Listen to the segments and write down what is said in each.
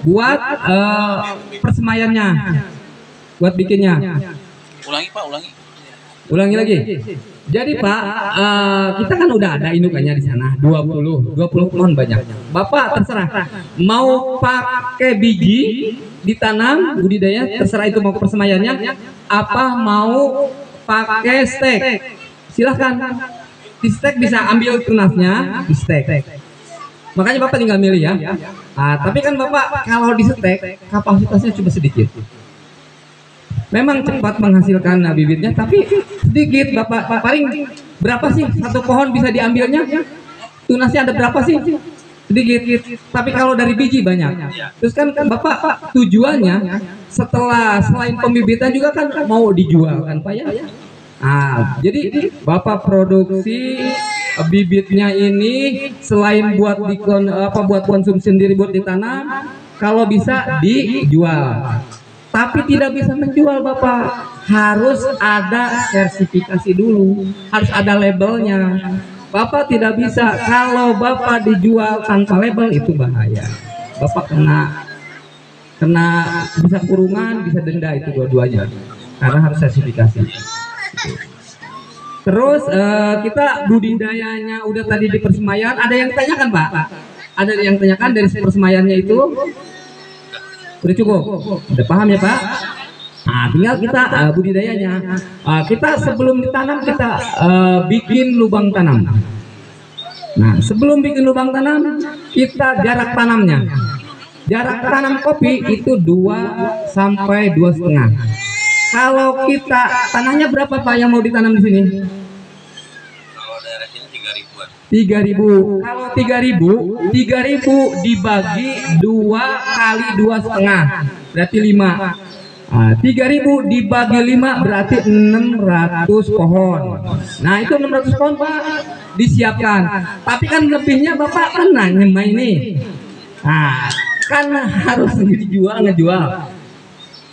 buat persemayannya, buat bikinnya. Ulangi Pak, ulangi. Ulangi lagi. Jadi Pak, kita kan udah ada indukannya di sana 20 pohon banyak. Bapak terserah mau pakai biji ditanam budidaya, terserah itu mau persemayannya apa mau pakai stek. Silahkan di stek, bisa ambil tunasnya di stek. Makanya Bapak tinggal milih ya. Tapi kan Bapak kalau di stek kapasitasnya cuma sedikit. Memang cepat menghasilkan bibitnya, tapi sedikit. Bapak paling berapa sih satu pohon bisa diambilnya? Tunasnya ada berapa sih? Sedikit. Tapi kalau dari biji banyak. Terus kan Bapak tujuannya setelah selain pembibitan juga kan mau dijual kan Pak ya? Jadi Bapak produksi bibitnya ini selain buat buat konsumsi sendiri, buat ditanam, kalau bisa dijual. Tapi tidak bisa menjual Bapak, harus ada sertifikasi dulu, harus ada labelnya. Bapak tidak bisa, kalau Bapak dijual tanpa label itu bahaya. Bapak kena bisa kurungan, bisa denda, itu dua-duanya, karena harus sertifikasi. Terus kita budidayanya udah tadi di persemayan. Ada yang tanyakan Pak? Ada yang tanyakan dari persemayannya itu? Udah cukup? Udah paham ya Pak? Tinggal kita budidayanya. Kita sebelum ditanam kita bikin lubang tanam. Nah, sebelum bikin lubang tanam kita jarak tanamnya. Jarak tanam kopi itu 2 sampai 2,5. Kalau kita tanahnya berapa Pak yang mau ditanam di sini? Kalau daerah sini 3.000-an. 3.000. Kalau 3.000 dibagi 2 kali 2,5 berarti 5. 3.000 dibagi 5 berarti 600 pohon. Nah, itu 600 pohon Pak disiapkan. Tapi kan lebihnya Bapak kan nanya ini. Kan harus ngejual.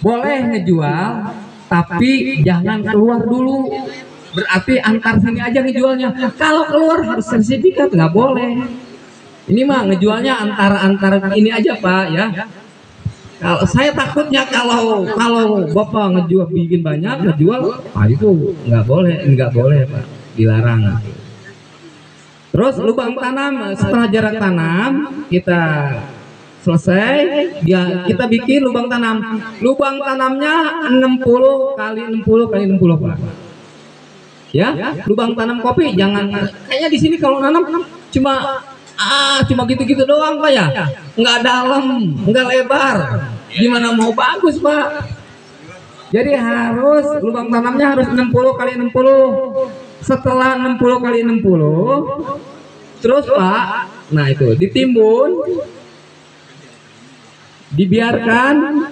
Boleh ngejual, tapi jangan keluar dulu. Berarti antar sini aja ngejualnya. Kalau keluar harus sertifikat, nggak boleh. Ini mah ngejualnya antar ini aja Pak ya. Kalau saya takutnya kalau Bapak ngejual bikin banyak ngejual, itu nggak boleh Pak, dilarang. Terus lubang tanam, setelah jarak tanam kita selesai, kita bikin lubang tanam. Lubang tanamnya 60 kali 60 kali 60 Pak. Ya, lubang tanam kopi jangan kayaknya di sini kalau nanam cuma gitu-gitu doang Pak ya. Nggak dalam, nggak lebar. Gimana mau bagus Pak? Jadi harus lubang tanamnya harus 60 kali 60. Setelah 60 kali 60 terus Pak, nah itu ditimbun, dibiarkan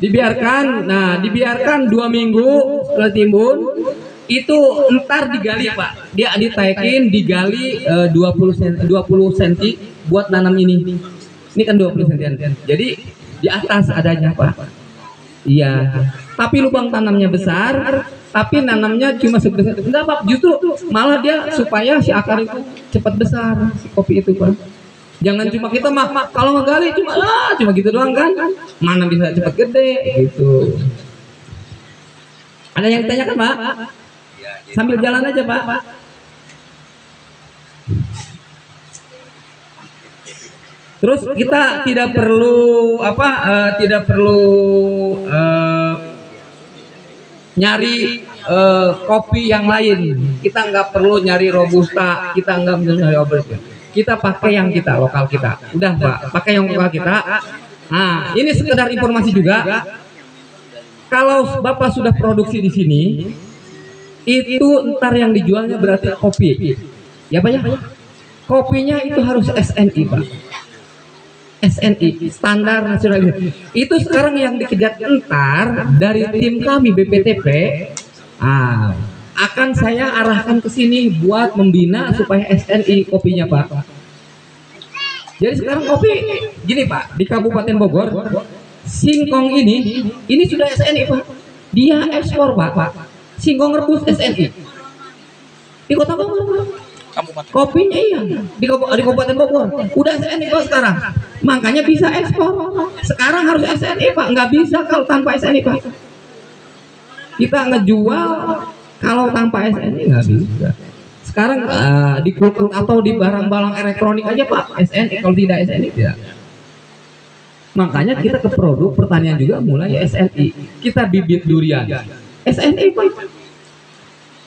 dibiarkan 2 minggu setelah timbun. Itu ntar digali Pak, dia ditaikin digali 20 cm buat nanam ini kan 20 cm. Jadi di atas adanya Pak. Iya, tapi lubang tanamnya besar, tapi nanamnya cuma sebesar. Enggak Pak, justru malah dia supaya si akar itu cepat besar, si kopi itu Pak. Jangan cuma kita kalau ngegali cuma gitu doang kan, mana bisa cepat gede gitu. Ada yang tanyakan Pak? Sambil jalan aja Pak. Terus kita tidak perlu nyari kopi yang lain. Kita nggak perlu nyari robusta, kita nggak perlu nyari robusta. Kita pakai yang kita lokal kita. Udah Pak, pakai yang lokal kita. Nah, ini sekedar informasi juga. Kalau Bapak sudah produksi di sini, itu ntar yang dijualnya berarti kopi. Ya Pak ya? Kopinya itu harus SNI Pak. SNI, standar nasional. Itu sekarang yang dikejar entar dari tim kami BPTP. Akan saya arahkan ke sini buat membina supaya SNI kopinya Pak. Jadi sekarang kopi gini Pak, di Kabupaten Bogor, singkong ini sudah SNI Pak. Dia ekspor Pak. Singkong rebus SNI. Di Kota Bogor Pak. Kabupaten. Kopinya iya di Kabupaten Bogor. Udah SNI kok sekarang. Makanya bisa ekspor. Sekarang harus SNI Pak. Nggak bisa kalau tanpa SNI Pak. Kita ngejual kalau tanpa SNI nggak bisa. Sekarang di kulkas atau di barang-barang elektronik aja Pak SNI, kalau tidak SNI tidak. Makanya kita ke produk pertanian juga mulai SNI. Kita bibit durian SNI Pak.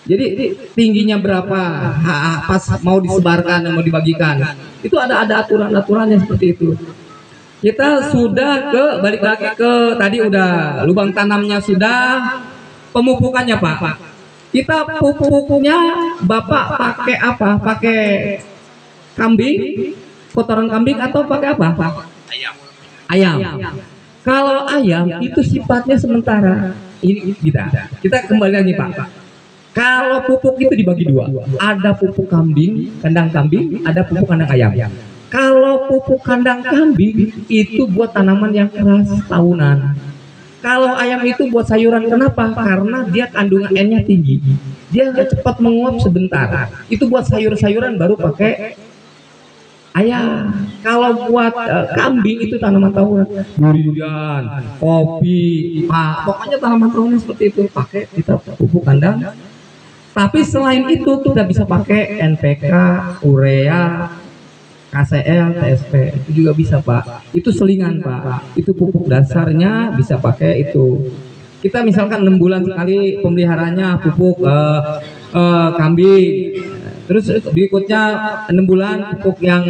Jadi tingginya berapa pas mau disebarkan dan mau dibagikan itu ada aturan-aturannya seperti itu. Kita sudah balik lagi ke tadi, udah lubang tanamnya sudah, pemupukannya Pak. Kita pupuknya Bapak pakai apa? Pakai kambing, kotoran kambing atau pakai apa? Ayam. Kalau ayam itu sifatnya sementara. Ini kita kembali lagi Pak. Kalau pupuk itu dibagi dua, ada pupuk kambing, kandang kambing, ada pupuk kandang ayam. Kalau pupuk kandang kambing itu buat tanaman yang keras tahunan. Kalau ayam itu buat sayuran, kenapa? Karena dia kandungan N-nya tinggi, dia cepat menguap sebentar. Itu buat sayur-sayuran baru pakai ayam. Kalau buat kambing itu tanaman tahunan, durian, kopi, pokoknya tanaman tahunan seperti itu pakai kita pupuk kandang. Tapi selain itu kita bisa pakai NPK, urea, KCL, TSP, itu juga bisa Pak. Itu selingan Pak. Itu pupuk dasarnya bisa pakai itu. Kita misalkan 6 bulan sekali pemeliharaannya pupuk kambing. Terus berikutnya 6 bulan pupuk yang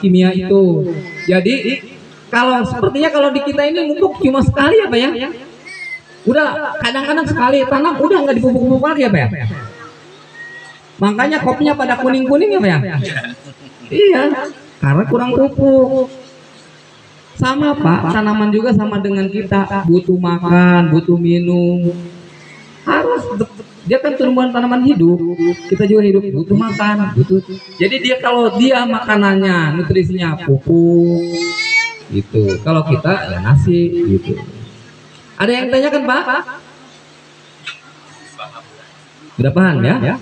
kimia itu. Jadi kalau sepertinya kalau di kita ini pupuk cuma sekali ya Pak ya. Udah kadang-kadang sekali tanam udah nggak dipupuk-pupuk lagi ya Pak ya. Makanya kopinya pada kuning-kuning ya Pak ya. Iya, karena kurang pupuk. Sama Pak, tanaman juga sama dengan kita, butuh makan, butuh minum. Harus, dia kan tumbuhan tanaman hidup, kita juga hidup butuh makan, butuh. Jadi dia kalau dia makanannya, nutrisinya pupuk, gitu. Kalau kita ya nasi, gitu. Ada yang tanyakan Pak? Udah paham ya?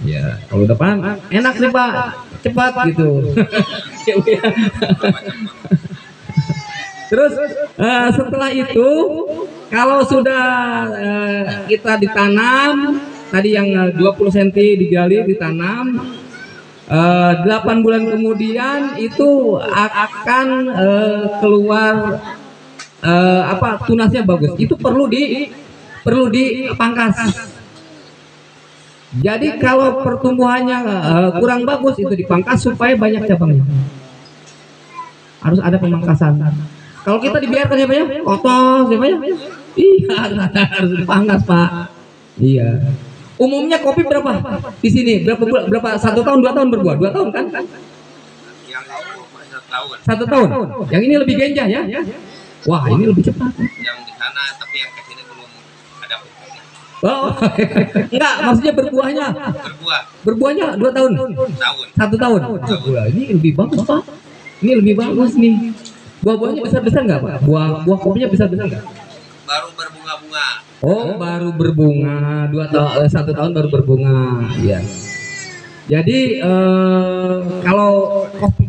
Ya, kalau udah paham enak sih Pak, cepat gitu. Terus setelah itu kalau sudah kita ditanam tadi yang 20 cm digali ditanam, 8 bulan kemudian itu akan keluar tunasnya bagus. Itu perlu dipangkas. Jadi kalau pertumbuhannya kurang bagus itu dipangkas supaya banyak cabangnya. Harus ada pemangkasan. Kalau kita dibiarkan ya Pak ya, kotor ya Pak ya. Iya, harus dipangkas Pak. Iya. Umumnya kopi berapa di sini? Berapa 1 tahun 2 tahun berbuah? 2 tahun kan? Yang 1 tahun. Yang ini lebih genjah ya? Wah, ini lebih cepat. Yang di sana tapi yang ke sini belum ada pupuknya. Oh, enggak, maksudnya berbuahnya. Berbuahnya 2 tahun. 1 tahun. Wah, ini lebih bagus Pak. Ini lebih bagus nih. Buah-buahnya besar-besar nggak Pak? Buah kopinya besar-besar nggak? Baru berbunga-bunga. Oh, baru berbunga. 1 tahun baru berbunga. Iya. Jadi kalau kopi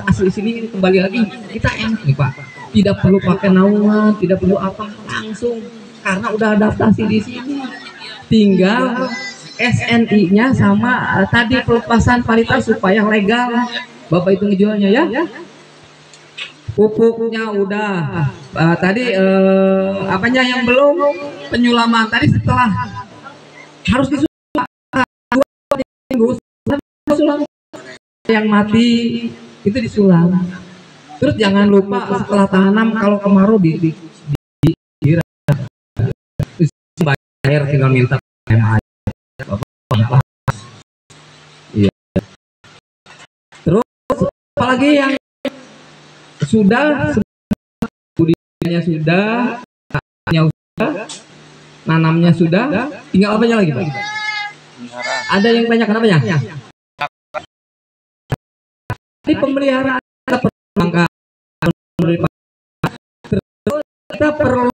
asli sini kembali lagi kita enak nih Pak. Tidak perlu pakai naungan, tidak perlu apa, langsung karena udah adaptasi di sini. Tinggal SNI-nya sama tadi pelepasan varietas supaya legal. Bapak itu ngejualnya ya. Pupuknya udah. Tadi apanya yang belum, penyulaman tadi setelah harus disulam 2 minggu disulam. Yang mati itu disulam. Terus jangan lupa setelah tanam kalau kemarau di bayar, tinggal minta air. Iya. Terus apalagi yang sudah budidayanya sudah, nanamnya sudah, tinggal apanya lagi Pak? Ada yang tanya kenapanya? Di pemeliharaan kita kita perlu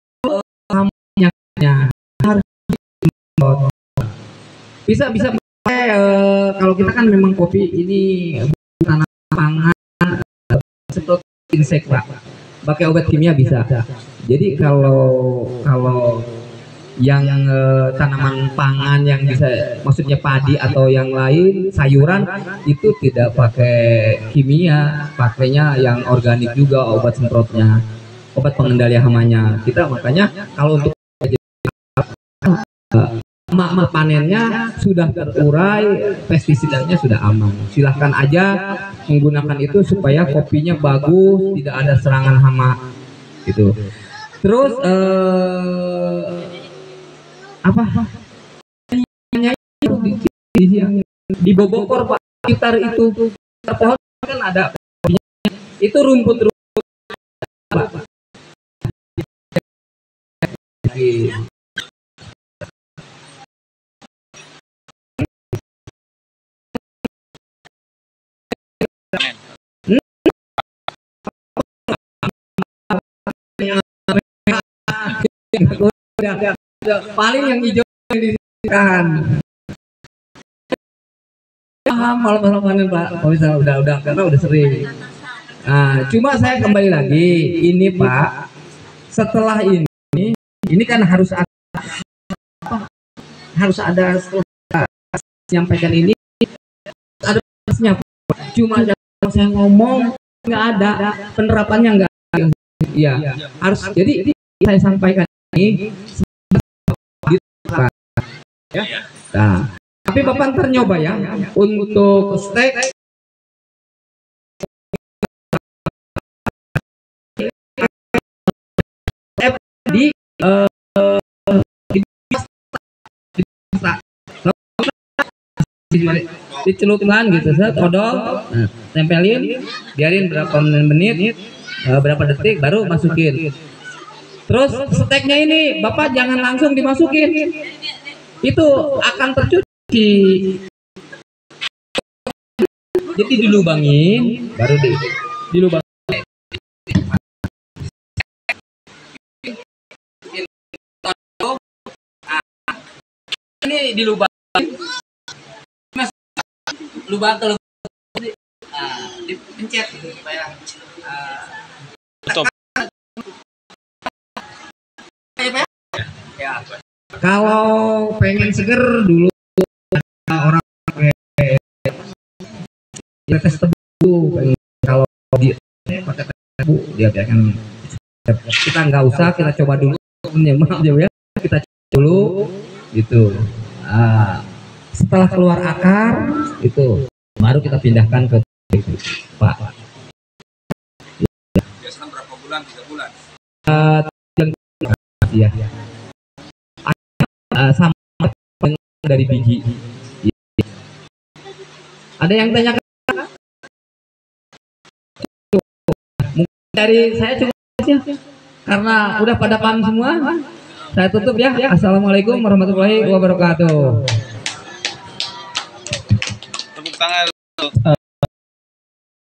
bisa pakai kalau kalau kita kan memang kopi ini tanaman pangan seperti insek Pak, pakai obat kimia bisa. Jadi kalau yang tanaman pangan yang bisa, maksudnya padi atau yang lain sayuran itu tidak pakai kimia, pakainya yang organik juga, obat semprotnya, obat pengendali hamanya. Kita makanya kalau untuk emak panennya sudah terurai, pestisidanya sudah aman, silahkan aja menggunakan itu supaya kopinya bagus, tidak ada serangan hama gitu. Terus di Bogor Pak, sekitar itu pohon kan ada itu rumput Pak. Paling yang hijau yang disisihkan. Paham kalau panen Pak, kalau misalnya udah karena udah sering. Nah, cuma saya kembali lagi, ini Pak, setelah ini kan harus ada setelah menyampaikan ini ada prosesnya. Cuma saya ngomong nggak ada penerapannya, nggak ada. Ya harus, jadi saya sampaikan ini ya. Nah, tapi Bapak ntar nyoba ya untuk steak dicelupkan gitu, set odol, tempelin, biarin berapa menit, berapa detik, baru masukin. Terus steaknya ini Bapak jangan langsung dimasukin, itu akan tercuci, jadi dilubangin, baru dilubangin. Ini dilubangin, lubang kalau dipencet gitu supaya ya. Kalau pengen seger dulu orang pakai tes tebu, kalau dia pakai tebu dia akan, kita nggak usah, kita coba dulu ya, kita coba dulu gitu. Setelah keluar akar itu baru kita pindahkan ke itu, Pak. Biasanya berapa bulan? 3 bulan. Ya. Sama dari biji. Ada yang tanya? Mungkin dari saya cukup aja, karena udah pada paham semua. Saya tutup ya. Assalamualaikum warahmatullahi wabarakatuh. Tepuk tangan.